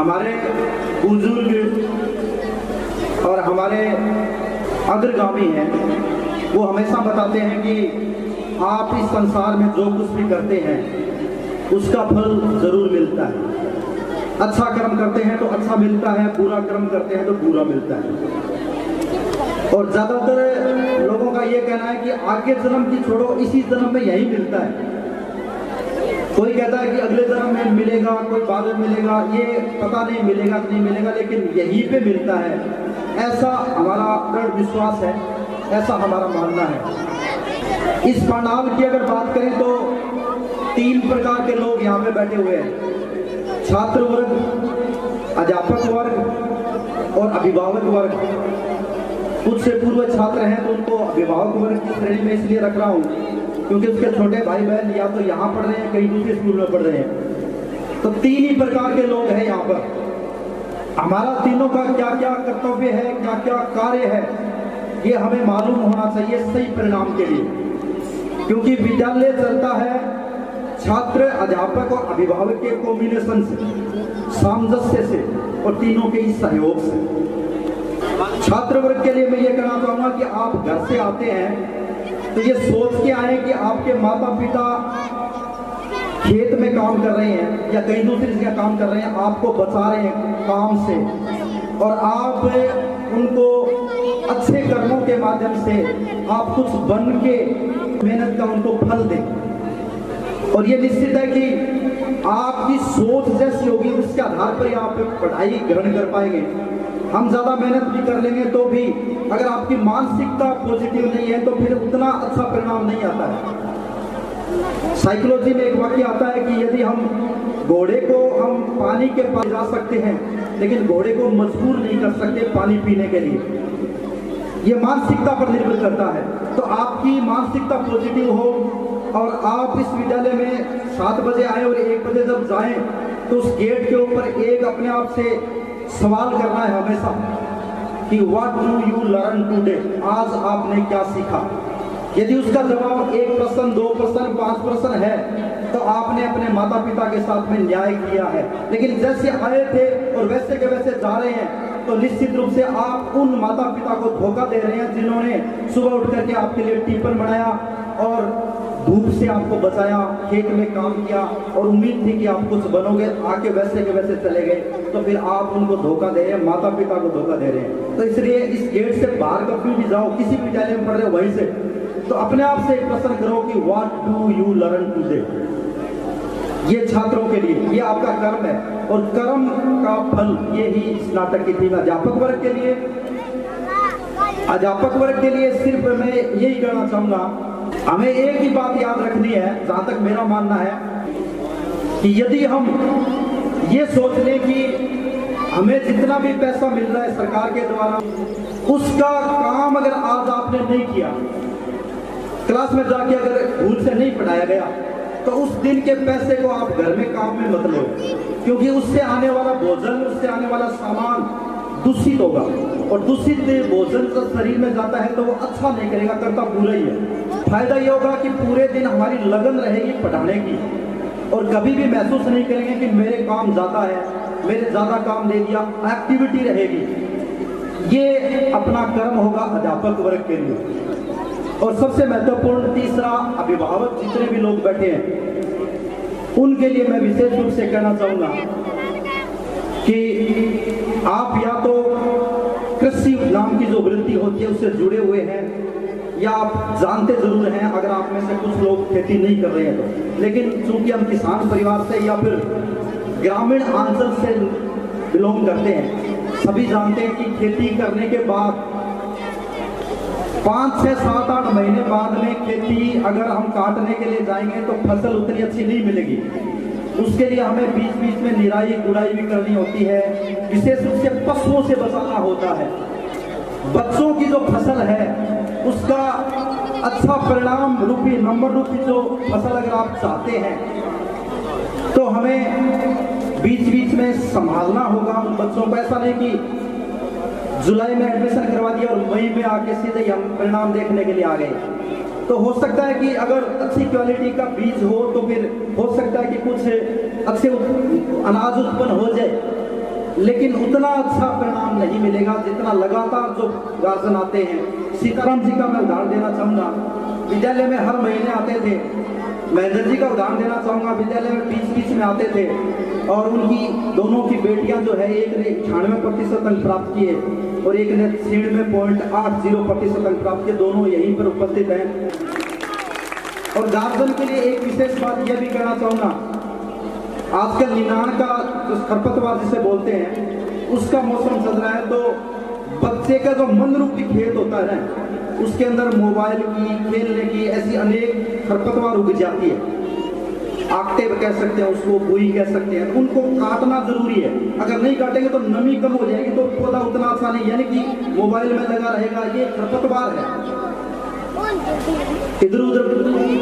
हमारे बुजुर्ग और हमारे अग्रगामी हैं, वो हमेशा बताते हैं कि आप इस संसार में जो कुछ भी करते हैं उसका फल जरूर मिलता है। अच्छा कर्म करते हैं तो अच्छा मिलता है, बुरा कर्म करते हैं तो बुरा मिलता है। और ज़्यादातर लोगों का ये कहना है कि आगे जन्म की छोड़ो, इसी जन्म में यही मिलता है। कोई कहता है कि अगले जन्म में मिलेगा, कोई बाद में मिलेगा, ये पता नहीं मिलेगा कि नहीं मिलेगा, लेकिन यहीं पे मिलता है। ऐसा हमारा दृढ़ विश्वास है, ऐसा हमारा मानना है। इस पंडाल की अगर बात करें तो 3 प्रकार के लोग यहाँ पे बैठे हुए हैं: छात्र वर्ग, अध्यापक वर्ग और अभिभावक वर्ग। कुछ से पूर्व छात्र हैं तो उनको अभिभावक वर्ग की श्रेणी में इसलिए रख रहा हूँ क्योंकि उसके छोटे भाई बहन या तो यहाँ पढ़ रहे हैं, कहीं दूसरे स्कूल में पढ़ रहे हैं। तो 3 ही प्रकार के लोग हैं यहाँ पर। हमारा तीनों का क्या क्या कर्तव्य है, क्या क्या कार्य है, ये हमें मालूम होना चाहिए सही परिणाम के लिए। क्योंकि विद्यालय चलता है छात्र, अध्यापक और अभिभावक के कॉम्बिनेशन से, सामंजस्य से और तीनों के ही सहयोग से। छात्र वर्ग के लिए मैं ये कहना चाहूंगा कि आप घर से आते हैं तो ये सोच के आए कि आपके माता पिता खेत में काम कर रहे हैं या कहीं दूसरी जगह काम कर रहे हैं, आपको बचा रहे हैं काम से, और आप उनको अच्छे कर्मों के माध्यम से आप कुछ बन के मेहनत का उनको फल दें। और ये निश्चित है कि आपकी सोच जैसी होगी उसके आधार पर ही आप पढ़ाई ग्रहण कर पाएंगे। हम ज़्यादा मेहनत भी कर लेंगे तो भी अगर आपकी मानसिकता पॉजिटिव नहीं है तो फिर उतना अच्छा परिणाम नहीं आता है। साइकोलॉजी में एक वाक्य आता है कि यदि हम घोड़े को हम पानी के पास जा सकते हैं लेकिन घोड़े को मजबूर नहीं कर सकते पानी पीने के लिए। ये मानसिकता पर निर्भर करता है। तो आपकी मानसिकता पॉजिटिव हो और आप इस विद्यालय में 7 बजे आए और 1 बजे जब जाएं तो उस गेट के ऊपर एक अपने आप से सवाल करना है हमेशा कि what do you learn today, आज आपने क्या सीखा। यदि उसका जवाब 1%, 2%, 5% है तो आपने अपने माता पिता के साथ में न्याय किया है। लेकिन जैसे आए थे और वैसे के वैसे जा रहे हैं तो निश्चित रूप से आप उन माता पिता को धोखा दे रहे हैं जिन्होंने सुबह उठ करके आपके लिए टिफिन बनाया और धूप से आपको बचाया, खेत में काम किया और उम्मीद थी कि आप कुछ बनोगे, आके वैसे के वैसे चले गए। तो फिर आप उनको धोखा दे रहे हैं, माता पिता को धोखा दे रहे हैं। तो इसलिए इस गेट से बाहर कभी भी जाओ, किसी विद्यालय में पढ़ रहे हो वहीं से, तो अपने आप से एक प्रश्न करो कि what do you learn today. ये छात्रों के लिए ये आपका कर्म है और कर्म का फल ये ही इस नाटक की थीम। अध्यापक वर्ग के लिए, अध्यापक वर्ग के लिए सिर्फ मैं यही कहना चाहूंगा, हमें एक ही बात याद रखनी है, जहां तक मेरा मानना है, कि यदि हम ये सोच लें कि हमें जितना भी पैसा मिल रहा है सरकार के द्वारा, उसका काम अगर आज आपने नहीं किया, क्लास में जाके अगर भूल से नहीं पढ़ाया गया, तो उस दिन के पैसे को आप घर में काम में मत लो, क्योंकि उससे आने वाला भोजन, उससे आने वाला सामान दूषित होगा और दूषित भोजन जब शरीर में जाता है तो वो अच्छा नहीं करेगा, करता बुरा ही है। फायदा ये होगा कि पूरे दिन हमारी लगन रहेगी पढ़ाने की और कभी भी महसूस नहीं करेंगे कि मेरे काम ज़्यादा है, मेरे ज़्यादा काम दे दिया, एक्टिविटी रहेगी। ये अपना कर्म होगा अध्यापक वर्ग के लिए। और सबसे महत्वपूर्ण तीसरा, अभिभावक जितने भी लोग बैठे हैं उनके लिए मैं विशेष रूप से कहना चाहूँगा कि आप या तो कृषि नाम की जो वृत्ति होती है उससे जुड़े हुए हैं या आप जानते जरूर हैं, अगर आप में से कुछ लोग खेती नहीं कर रहे हैं तो, लेकिन चूंकि हम किसान परिवार से या फिर ग्रामीण अंचल से बिलोंग करते हैं, सभी जानते हैं कि खेती करने के बाद 5, 6, 7, 8 महीने बाद में खेती अगर हम काटने के लिए जाएंगे तो फसल उतनी अच्छी नहीं मिलेगी। उसके लिए हमें बीच बीच में निराई गुड़ाई भी करनी होती है, विशेष रूप से पशुओं से बचाना होता है। बच्चों की जो फसल है उसका अच्छा परिणाम रूपी, नंबर रूपी जो फसल अगर आप चाहते हैं तो हमें बीच बीच में संभालना होगा उन बच्चों को। ऐसा नहीं कि जुलाई में एडमिशन करवा दिया और मई में आके सीधे हम परिणाम देखने के लिए आ गए। तो हो सकता है कि अगर अच्छी क्वालिटी का बीज हो तो फिर हो सकता है कि कुछ अच्छे अनाज उत्पन्न हो जाए, लेकिन उतना अच्छा परिणाम नहीं मिलेगा जितना लगातार जो गार्जियन आते हैं। सीताराम जी का मैं उदाहरण देना चाहूँगा, विद्यालय में हर महीने आते थे। महेंद्र जी का उदाहरण देना चाहूँगा, विद्यालय में बीच में आते थे और उनकी दोनों की बेटियां जो है, एक ने 98% अंक प्राप्त किए और एक ने 96.80% अंक प्राप्त किए, दोनों यहीं पर उपस्थित हैं। और गार्जियन के लिए एक विशेष बात यह भी कहना चाहूँगा, आजकल निनाण का जो खरपतवार जिसे बोलते हैं उसका मौसम चल रहा है, तो बच्चे का जो मन रूपी खेत होता है ना, उसके अंदर मोबाइल की, खेलने की ऐसी अनेक खरपतवार उग जाती है। आक्टेव कह सकते हैं उसको, बुई कह सकते हैं। उनको काटना जरूरी है, अगर नहीं काटेंगे तो नमी कम हो जाएगी तो पौधा उतना अच्छा नहीं, यानी कि मोबाइल में लगा रहेगा, ये खरपतवार है। इधर उधर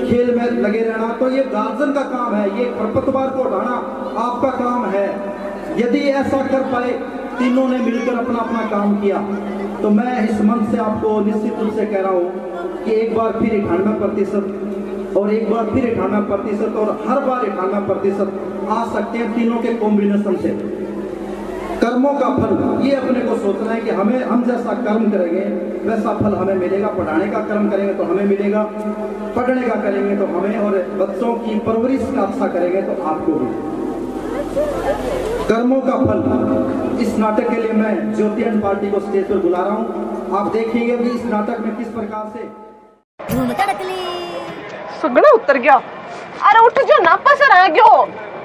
खेल में लगे रहना, तो ये गार्जियन का काम है, ये खरपतवार को हटाना आपका काम है। यदि ऐसा कर पाए, तीनों ने मिलकर अपना अपना काम किया, तो मैं इस मंच से आपको निश्चित रूप से कह रहा हूँ कि एक बार फिर 98% और एक बार फिर 98% और हर बार 98% आ सकते हैं तीनों के कॉम्बिनेशन से। कर्मों का फल ये अपने को सोचना है कि हम जैसा कर्म करेंगे वैसा फल हमें मिलेगा। पढ़ाने का कर्म करेंगे तो हमें मिलेगा, पढ़ने का करेंगे तो हमें, और बच्चों की परवरिश का अच्छा करेंगे तो आपको भी। कर्मों का फल, इस नाटक के लिए मैं ज्योति एंड पार्टी को स्टेज पर बुला रहा हूँ। आप देखेंगे कि इस नाटक में किस प्रकार से सगड़ा उतर गया। अरे उठ जो, नापा सर आ गयो।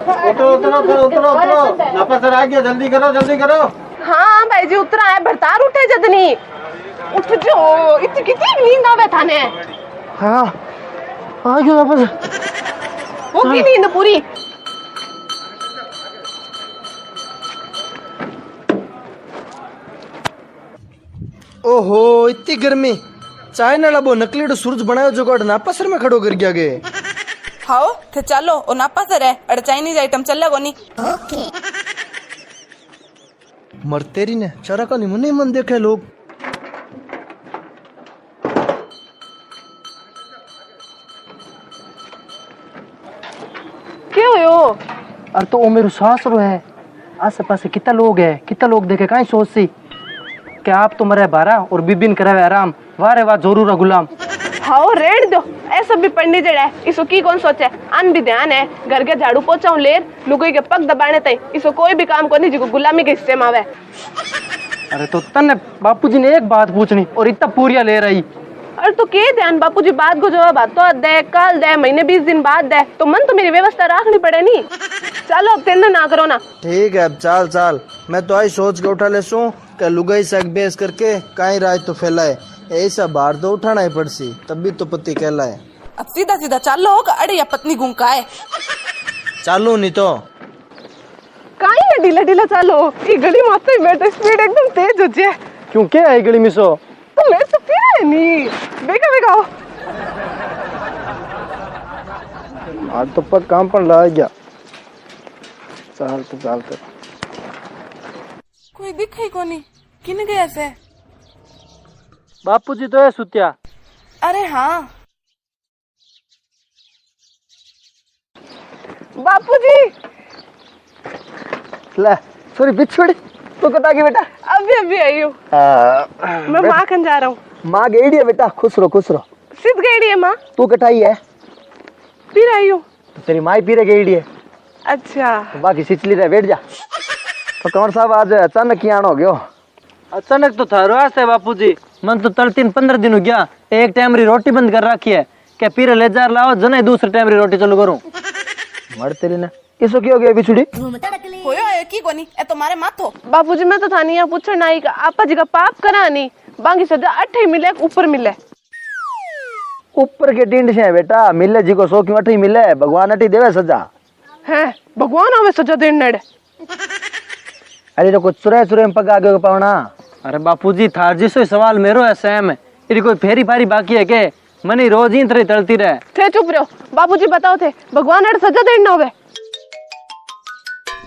उतरो उतरो उतरो उतरो उतरो, नापा सर आ गया, जल्दी करो जल्दी करो। हाँ भाई जी उतरा है, भरतार उठे जदनी। उठ जो, इतनी कितनी नींद आवे थाने। हाँ आ गया वापस, वो की नींद पूरी। ओहो इतनी गर्मी, चाय ना लाबो, नकली सूरज बनायो जो गोड नापासर में खड़ो कर गया गे। हाओ थे चलो, ओ नापासर है, अरे चाइनीज आइटम चल कोनी। मर तेरी ने चारा का नहीं मन देखे लोग। क्या हो? अरे तो वो मेरे सासरो है, आसे पासे कितना लोग है, कितना लोग देखे कहीं सोच सी क्या आप तो मरे बारा और बिबिन करे आराम। वाह रे वाह जोरू रा गुलाम। हाओ रेड दो, ऐसा भी पंडित जड़ा है, इसको की कौन सोचे। अन भी ध्यान है, घर के झाड़ू पोछाऊं लेर, लुगाई के पग दबाने तई, इसको कोई भी काम को नहीं जिको गुलामी के हिस्से में आवे। अरे तो तन्ने बापूजी ने एक बात पूछनी और इतना पूरिया ले रही। अरे तो के ध्यान बापूजी बात को जवाब तो दे, कल दे, महीने 20 दिन बाद दे, तो मन तो मेरी व्यवस्था रखनी पड़े नहीं। चलो अब टेंशन ना करो ना। ठीक है अब चाल चाल, मैं तो आई सोच के उठा लेसू कि लुगाई से बेस करके काई राय तो फैलाए, ऐसा बाहर तो उठाना ही पड़सी, तभी तो पति कहलाए। अब सीधा सीधा चलो, अरे या पत्नी गुंका है। चालू नहीं तो काई है ढीला ढीला चलो, ये गली मारते ही बैठे, स्पीड एकदम तेज हो जाए। क्यों क्या है गली मिसो? तो मैं तो फिर है नहीं, बेगा बेगा हो। आज तो पग काम पर ला गया। चाल तो चाल कर, कोई दिखाई कोनी, किन गया से? बापूजी तो है सुत्या। अरे हाँ बापूजी ले सॉरी बिछोड़ी तो कटा के बेटा। अभी अभी आई हूँ, मैं माँ खन जा रहा हूँ। माँ गेड़ी है बेटा, खुश रहो खुश रहो। सिद्ध गेड़ी है माँ, तू कटाई है फिर आई हूँ। तो तेरी माँ पीरे गेड़ी है। अच्छा तो बाकी सिचली रहे, बैठ जा। तो कंवर साहब आज अचानक यहाँ हो गयो? अचानक तो थारो आसे बापूजी, मन तो 13-15 दिन हो गया, एक टाइम री रोटी बंद कर रखी है, क्या पीरे ले जा लाओ जने दूसरे टाइम री रोटी चालू करूं। मर तेरी ने इसो क्या हो गया बिछुड़ी? होयो है की कोनी, ए तुम्हारे माथो। बापूजी मैं तो थानी यहाँ पूछना आई का, आपा जी का पाप करा नहीं, बाकी सजा 8 मिले ऊपर मिले। ऊपर के टिंड से बेटा, मिले जी को 100 क्यों 8 मिले, भगवान 8 देवे सजा है, भगवान हमें सजा देने। अरे तो कुछ चुराए चुराए में पग आगे को पावना। अरे बापूजी थार जी सो सवाल मेरो है सेम है, तेरी कोई फेरी फारी बाकी है के? मनी रोज ही तरह तलती रहे। थे चुप रहो बापूजी, बताओ थे भगवान अड़ सजा देना होवे?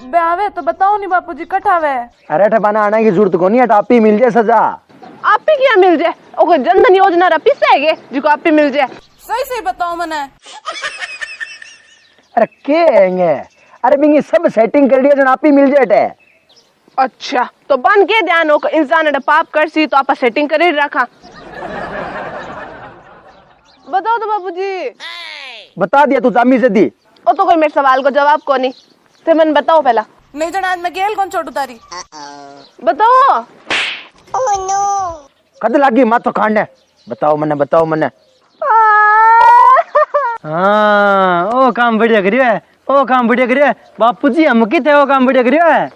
बे आवे तो बताओ नहीं बापूजी, कठावे। अरे ठपाना आने की जरूरत को नहीं है, टापी मिल जाए सजा। आप ही क्या मिल जाए, ओके जनधन योजना रा पिस है जिको आप ही मिल जाए। सही सही बताओ मने। अरे के हैंगे, अरे बिंगी सब सेटिंग कर दिया जन आप ही मिल जाए। अच्छा तो बन के ध्यान हो इंसान ने पाप कर सी तो आप सेटिंग कर ही रखा। बताओ तो बापूजी। बता दिया तू जामी से दी। ओ तो कोई मेरे सवाल को जवाब को नहीं थे मन बताओ पहला। नहीं जन आज मैं गेल कौन छोटू तारी बताओ। कद लागी माथो खाने बताओ मने हाँ ओ काम बढ़िया करियो है बापूजी हम की थे वो काम बढ़िया करियो है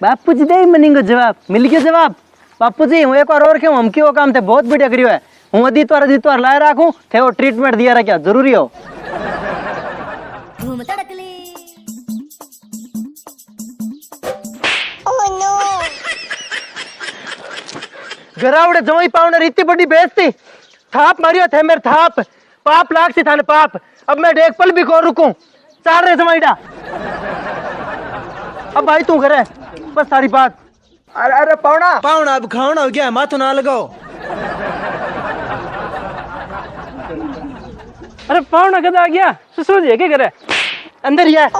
बापूजी दे मनिंगो जवाब मिल गया जवाब। बापूजी हूँ एक और क्यों हम क्यों काम थे बहुत बढ़िया करियो है हूँ अदितवार लाए राखूं थे वो ट्रीटमेंट दिया रहा क्या जरूरी हो। गरावड़े जवाई पावने इतनी बड़ी बेइज्जती थाप मारियो थे मेरे थाप पाप लाग सी थाने पाप अब मैं एक पल भी को रुकूं चार रे जमाईडा। अब भाई तू करे बस सारी बात। अरे पावना अब खावना हो गया माथो ना लगाओ। अरे पावना कद आ गया ससुर जी क्या करे अंदर ही है।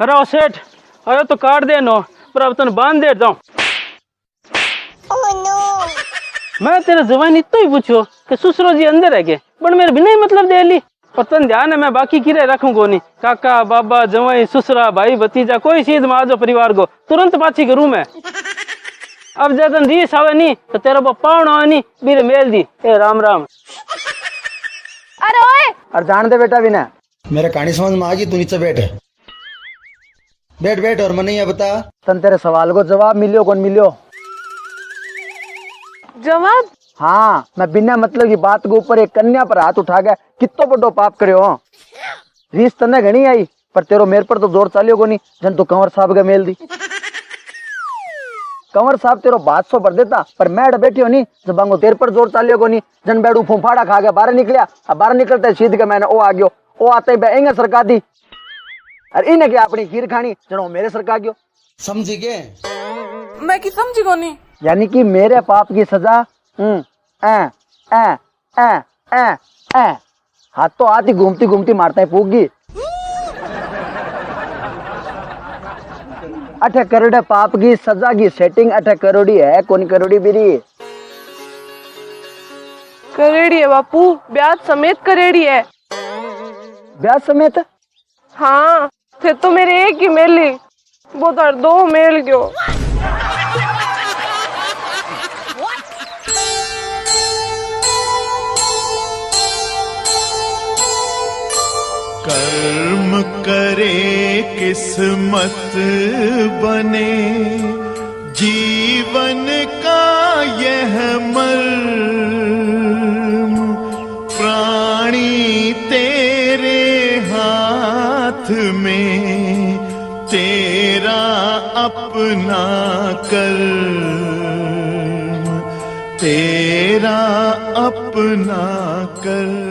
अरे ओ सेठ अरे तो काट दे नो पर अब तन बांध दे जाऊं। मैं तेरे जवान इतना ही पूछो कि ससुर जी अंदर है के पर मेरे बिना ही मतलब दे ली और तन ध्यान है मैं बाकी किरे रखूं को नहीं काका बाबा जवाई ससुरा भाई भतीजा कोई चीज में आजो परिवार को तुरंत पाछी करूं मैं। अब जदन रीस आवे नहीं तो तेरा वो पावना आवे नहीं मेरे मेल दी ए राम राम। अरे ओए और जान दे बेटा बिना मेरा कहानी समझ में आ गई तू नीचे बैठ और मने ये बता तन तेरे सवाल को जवाब मिलियो कौन मिलियो। जवाब हाँ मैं बिना मतलब की बात के ऊपर एक कन्या पर हाथ उठा गया कितो बड़ो पाप करे हो। रीस तने घनी आई पर तेरो मेरे पर तो जोर चालियो को नहीं जन तू कंवर साहब का मेल दी। कंवर साहब तेरो बात सो भर देता पर मैं बैठी हो नहीं जब बांगो तेरे पर जोर चालियो को नहीं जन बैडू फूफाड़ा खा गया बाहर निकलिया अब बाहर निकलते सीध के मैंने ओ आ गयो ओ आते ही सरकार दी अरे इन्हें क्या अपनी खीर खानी जनो मेरे सरकार गयो समझी के मैं की समझी को नहीं यानी कि मेरे पाप की सजा हाथ तो हाथ ही घूमती मारता है फूकी। अठे करोड़ पाप की सजा की सेटिंग अठे करोड़ी है कौन करोड़ी बिरी करेड़ी है बापू ब्याज समेत करेड़ी है। ब्याज समेत हाँ थे तो मेरे एक ही मेली वो तो दो मेल गयो। कर्म करे किस्मत बने जीवन का यह मर्म प्राणी तेरे हाथ में तेरा अपना कर्म तेरा अपना कर्म।